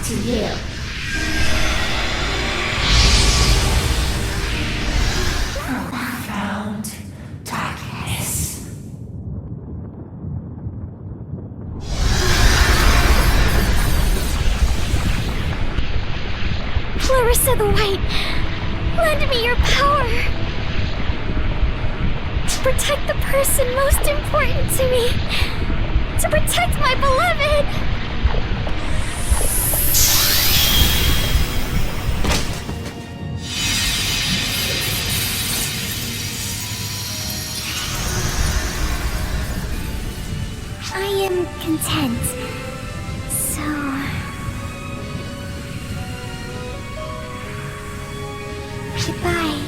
to you. Profound darkness. Clarissa the White, lend me your power. To protect the person most important to me. To protect my beloved. I am content. So... goodbye.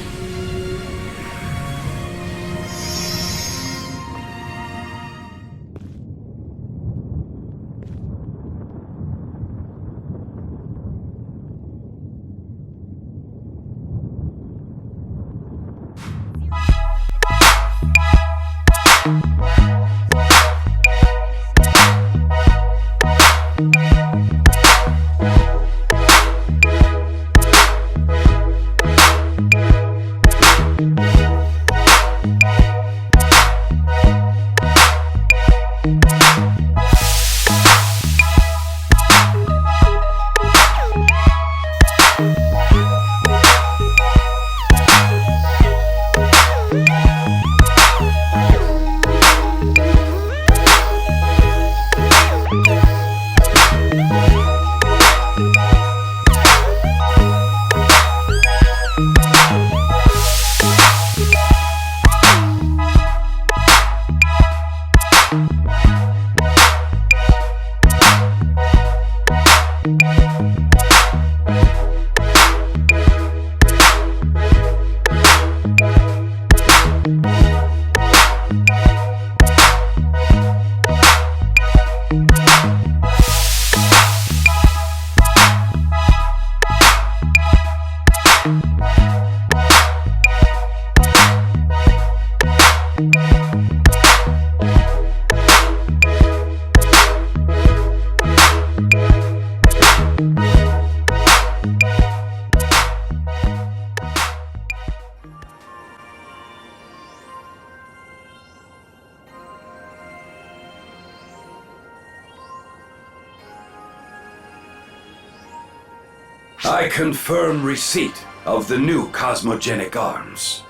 I confirm receipt of the new cosmogenic arms.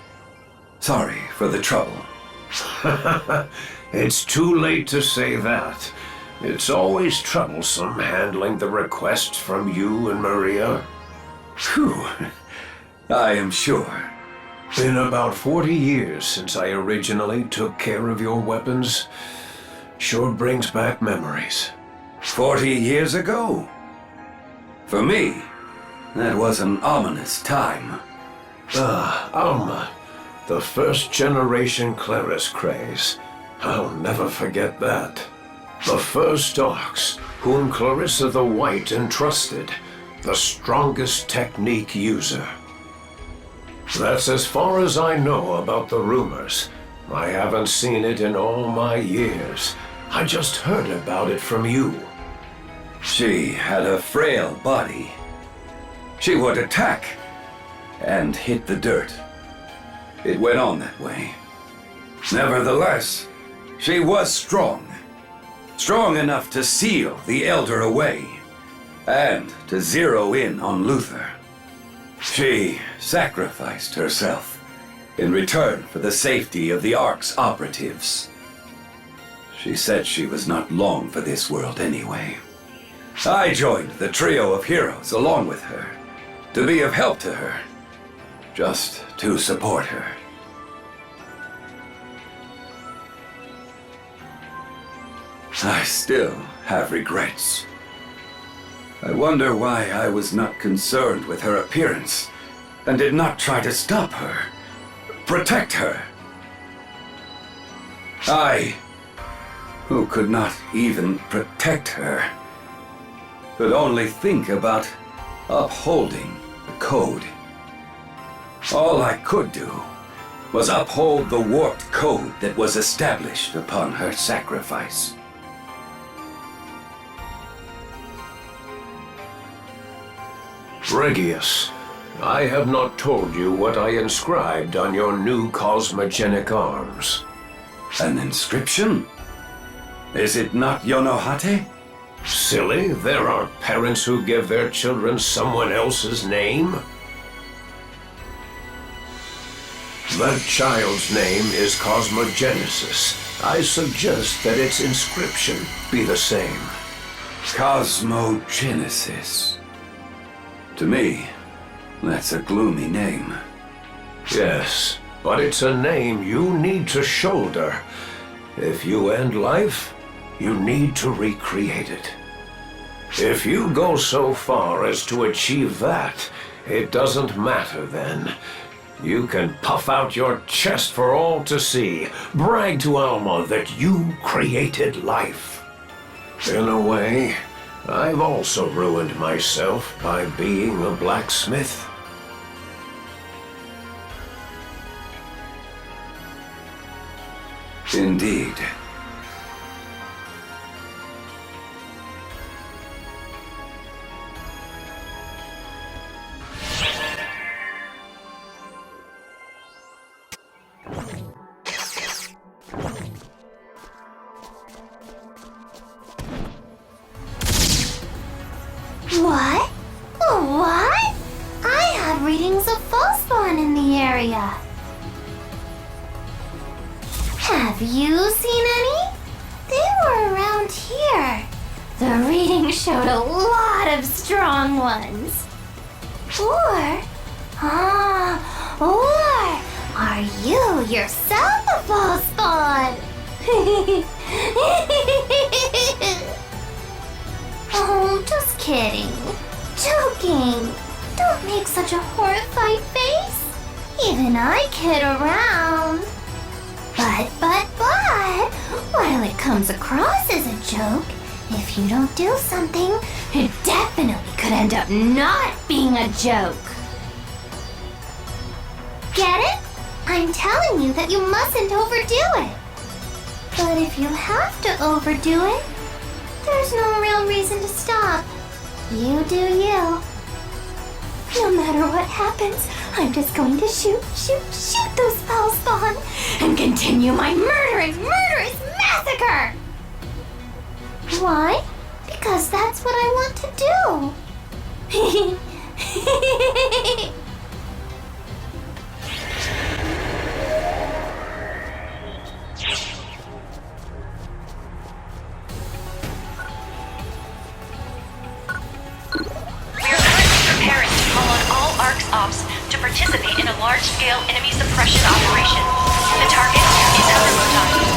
Sorry for the trouble. It's too late to say that. It's always troublesome handling the requests from you and Maria. Phew. I am sure. Been about 40 years since I originally took care of your weapons. Sure brings back memories. 40 years ago? For me, that was an ominous time. Alma. The first generation Claris craze. I'll never forget that. The first Orcs, whom Clarissa the White entrusted. The strongest technique user. That's as far as I know about the rumors. I haven't seen it in all my years. I just heard about it from you. She had a frail body. She would attack and hit the dirt. It went on that way. Nevertheless, she was strong. Strong enough to seal the Elder away and to zero in on Luther. She sacrificed herself in return for the safety of the Ark's operatives. She said she was not long for this world anyway. I joined the trio of heroes along with her, to be of help to her, just to support her. I still have regrets. I wonder why I was not concerned with her appearance and did not try to stop her, protect her. I, who could not even protect her, could only think about upholding the code. All I could do was uphold the warped code that was established upon her sacrifice. Regius, I have not told you what I inscribed on your new cosmogenic arms. An inscription? Is it not Yonohate? Silly, there are parents who give their children someone else's name. That child's name is Cosmogenesis. I suggest that its inscription be the same. Cosmogenesis. To me, that's a gloomy name. Yes, but it's a name you need to shoulder. If you end life, you need to recreate it. If you go so far as to achieve that, it doesn't matter then. You can puff out your chest for all to see, brag to Alma that you created life. In a way, I've also ruined myself by being a blacksmith. Indeed. What? What? I have readings of Falspawn in the area. Have you seen any? They were around here. The reading showed a lot of strong ones. Or are you yourself a Falspawn? Oh, just kidding. Joking. Don't make such a horrified face. Even I kid around. But, while it comes across as a joke, if you don't do something, it definitely could end up not being a joke. Get it? I'm telling you that you mustn't overdo it. But if you have to overdo it, there's no real reason to stop. You do you. No matter what happens, I'm just going to shoot those Falspawn and continue my murderous massacre! Why? Because that's what I want to do. Preparing to call on all ARC's ops to participate in a large-scale enemy suppression operation. The target is Aramodai.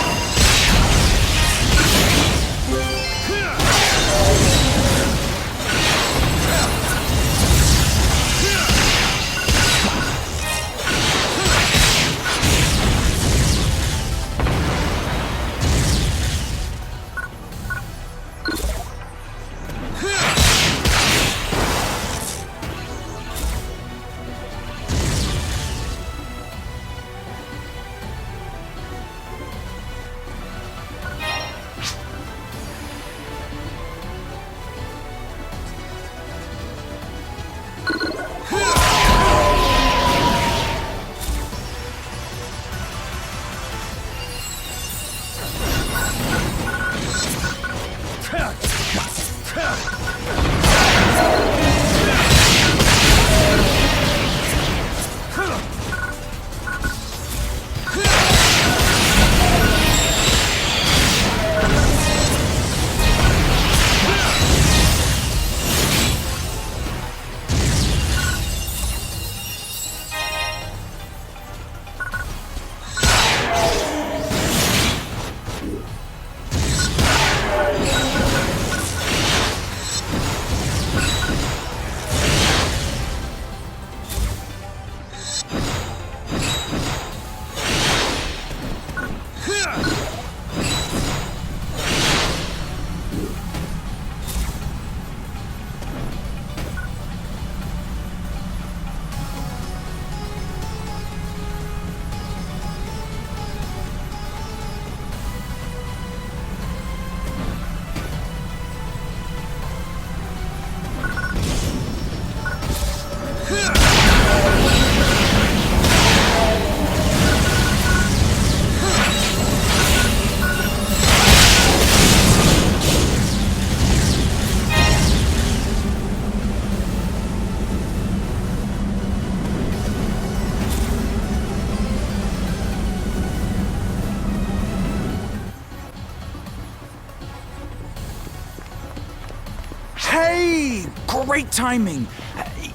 Great timing.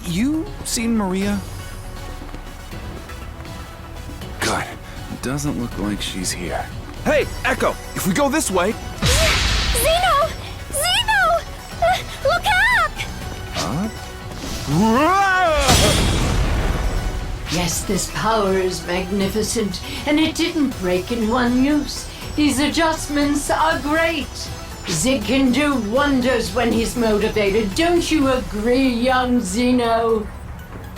You seen Maria? Good. Doesn't look like she's here. Hey, Echo! If we go this way... Zeno! Zeno! Look up! Yes, this power is magnificent, and it didn't break in one use. These adjustments are great. Zig can do wonders when he's motivated. Don't you agree, young Zeno?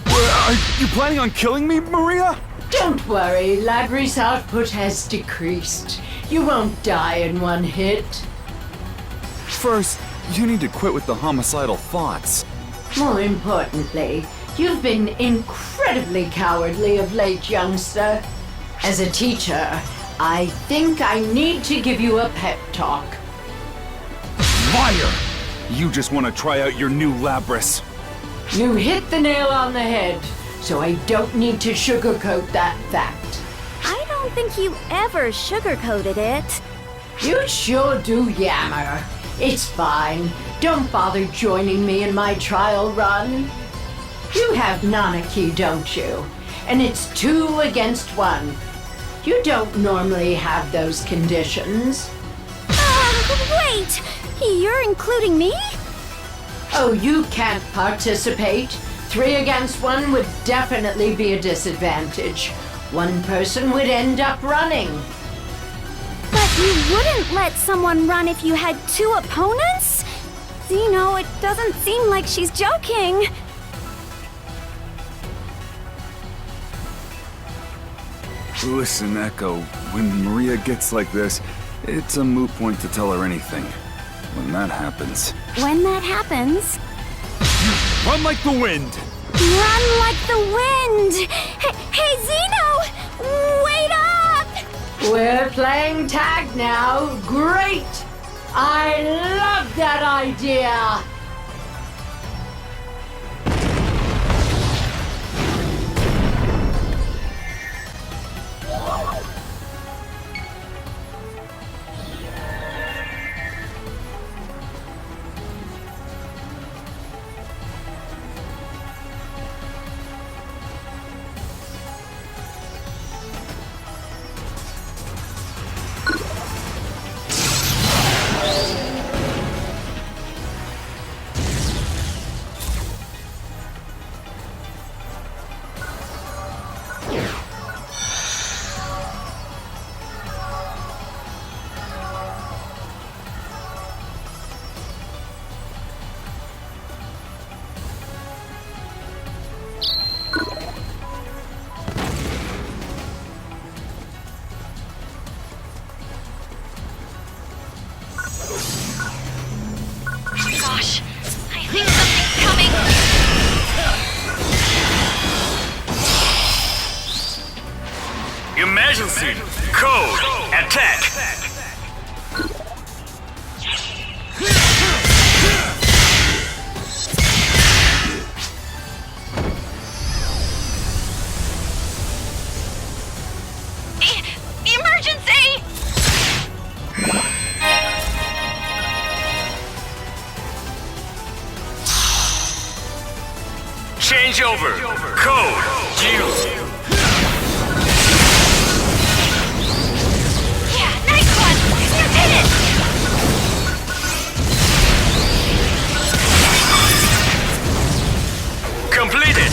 Are you planning on killing me, Maria? Don't worry, Labrie's output has decreased. You won't die in one hit. First, you need to quit with the homicidal thoughts. More importantly, you've been incredibly cowardly of late, youngster. As a teacher, I think I need to give you a pep talk. Liar! You just want to try out your new Labris. You hit the nail on the head, so I don't need to sugarcoat that fact. I don't think you ever sugarcoated it. You sure do yammer. It's fine. Don't bother joining me in my trial run. You have Nanaki, don't you? And it's 2 against 1. You don't normally have those conditions. Wait! You're including me? Oh, you can't participate. 3 against 1 would definitely be a disadvantage. One person would end up running. But you wouldn't let someone run if you had 2 opponents? Zeno, it doesn't seem like she's joking. Listen, Echo, when Maria gets like this, it's a moot point to tell her anything. When that happens... When that happens... Run like the wind! Run like the wind! Hey, Zeno! Wait up! We're playing tag now. Great! I love that idea! Gosh, I think something's coming. Emergency! Code! Attack! Emergency! Change over! Code! Use! Yeah, nice one! You did it! Completed!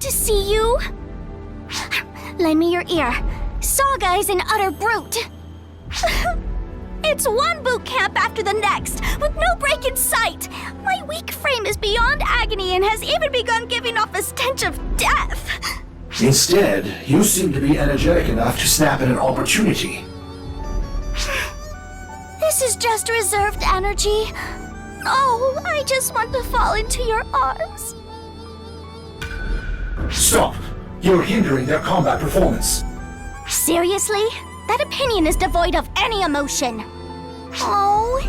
to see you. Lend me your ear. Saga is an utter brute. It's one boot camp after the next, with no break in sight. My weak frame is beyond agony and has even begun giving off a stench of death. Instead, you seem to be energetic enough to snap at an opportunity. This is just reserved energy. Oh, I just want to fall into your arms. Stop! You're hindering their combat performance. Seriously? That opinion is devoid of any emotion. Oh,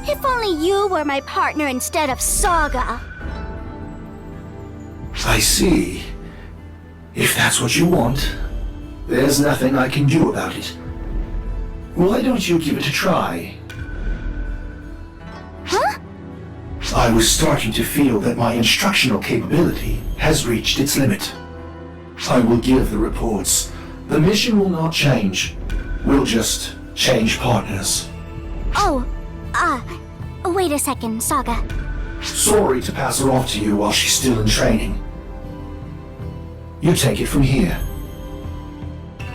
if only you were my partner instead of Saga. I see. If that's what you want, there's nothing I can do about it. Why don't you give it a try? Huh? I was starting to feel that my instructional capability has reached its limit. I will give the reports. The mission will not change. We'll just change partners. Oh, wait a second, Saga. Sorry to pass her off to you while she's still in training. You take it from here.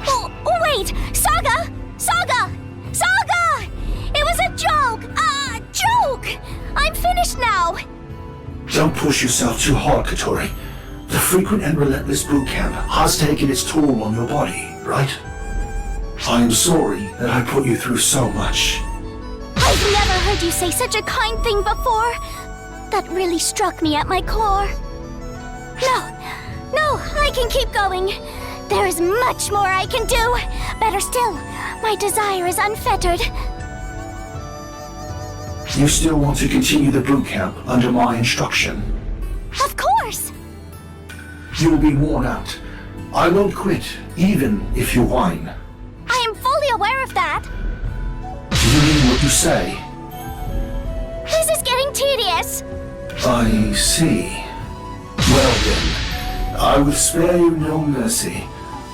Oh, wait! Saga! Saga! Saga! It was a joke! A joke! I'm finished now! Don't push yourself too hard, Katori. The frequent and relentless boot camp has taken its toll on your body, right? I am sorry that I put you through so much. I've never heard you say such a kind thing before. That really struck me at my core. No, I can keep going. There is much more I can do. Better still, my desire is unfettered. You still want to continue the boot camp under my instruction? Of course! You'll be worn out. I won't quit, even if you whine. I am fully aware of that. Do you mean what you say? This is getting tedious. I see. Well then, I will spare you no mercy.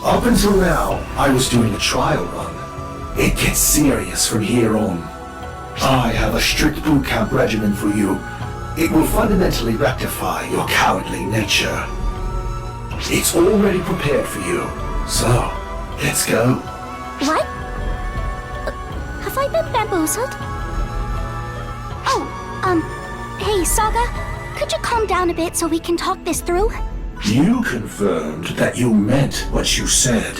Up until now, I was doing a trial run. It gets serious from here on. I have a strict boot camp regimen for you. It will fundamentally rectify your cowardly nature. It's already prepared for you, so let's go. What? Have I been bamboozled? Oh, hey, Saga, could you calm down a bit so we can talk this through? You confirmed that you meant what you said.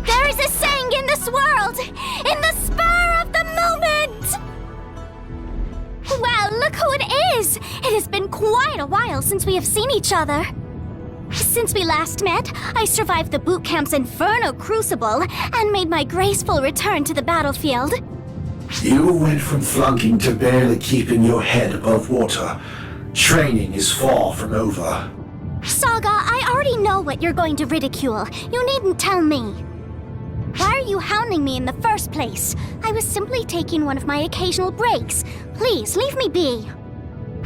There is a saying in this world, in the spur of the moment! Well, look who it is! It has been quite a while since we have seen each other. Since we last met, I survived the boot camp's inferno crucible and made my graceful return to the battlefield. You went from flunking to barely keeping your head above water. Training is far from over. Saga, I already know what you're going to ridicule. You needn't tell me. Why are you hounding me in the first place? I was simply taking one of my occasional breaks. Please, leave me be.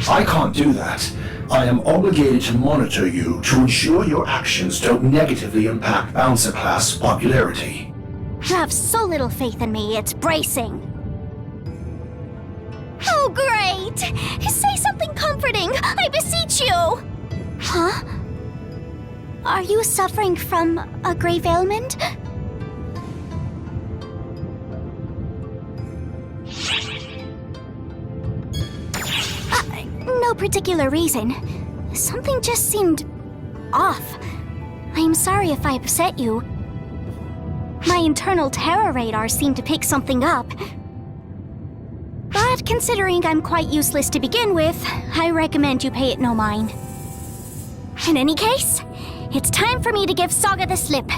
I can't do that. I am obligated to monitor you to ensure your actions don't negatively impact Bouncer class popularity. You have so little faith in me, it's bracing. Oh, great! Say something comforting, I beseech you! Huh? Are you suffering from a grave ailment? No particular reason. Something just seemed off. I'm sorry if I upset you. My internal terror radar seemed to pick something up. But considering I'm quite useless to begin with, I recommend you pay it no mind. In any case, it's time for me to give Saga the slip.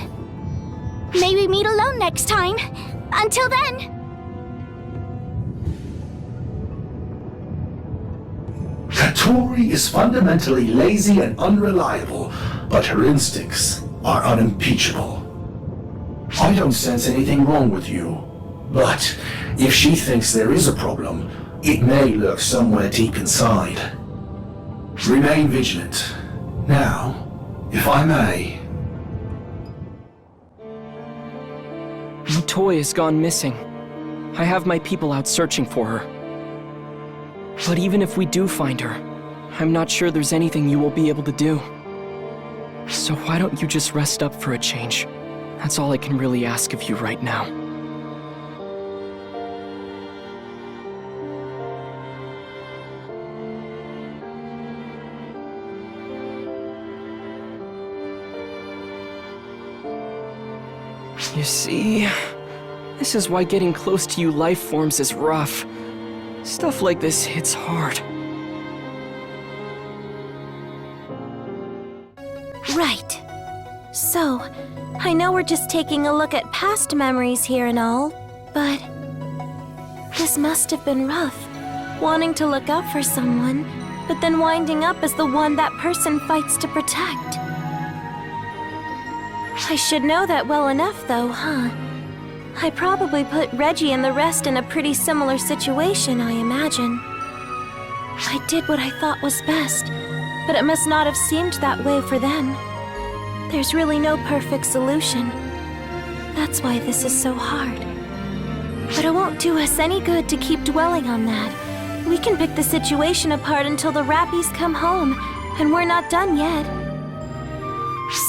Maybe meet alone next time. Until then... Katori is fundamentally lazy and unreliable, but her instincts are unimpeachable. I don't sense anything wrong with you, but if she thinks there is a problem, it may lurk somewhere deep inside. Remain vigilant. Now, if I may... My toy has gone missing. I have my people out searching for her. But even if we do find her, I'm not sure there's anything you will be able to do. So why don't you just rest up for a change? That's all I can really ask of you right now. You see, this is why getting close to you life forms is rough. Stuff like this hits hard. Right. So, I know we're just taking a look at past memories here and all, but this must have been rough. Wanting to look out for someone, but then winding up as the one that person fights to protect. I should know that well enough, though, huh? I probably put Reggie and the rest in a pretty similar situation, I imagine. I did what I thought was best, but it must not have seemed that way for them. There's really no perfect solution. That's why this is so hard. But it won't do us any good to keep dwelling on that. We can pick the situation apart until the Rappies come home, and we're not done yet.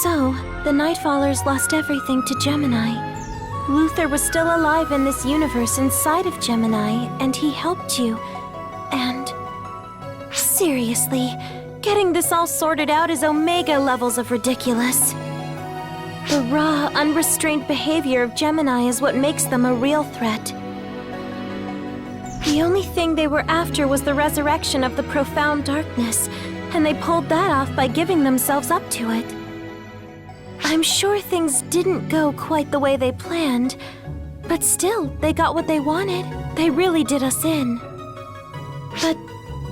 So, the Nightfallers lost everything to Gemini. Luther was still alive in this universe inside of Gemini, and he helped you. And... seriously, getting this all sorted out is Omega levels of ridiculous. The raw, unrestrained behavior of Gemini is what makes them a real threat. The only thing they were after was the resurrection of the profound darkness, and they pulled that off by giving themselves up to it. I'm sure things didn't go quite the way they planned, but still, they got what they wanted. They really did us in. But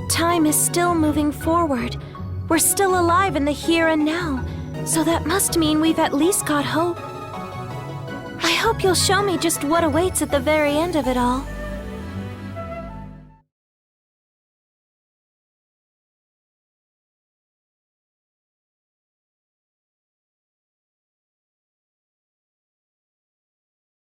time is still moving forward. We're still alive in the here and now, so that must mean we've at least got hope. I hope you'll show me just what awaits at the very end of it all.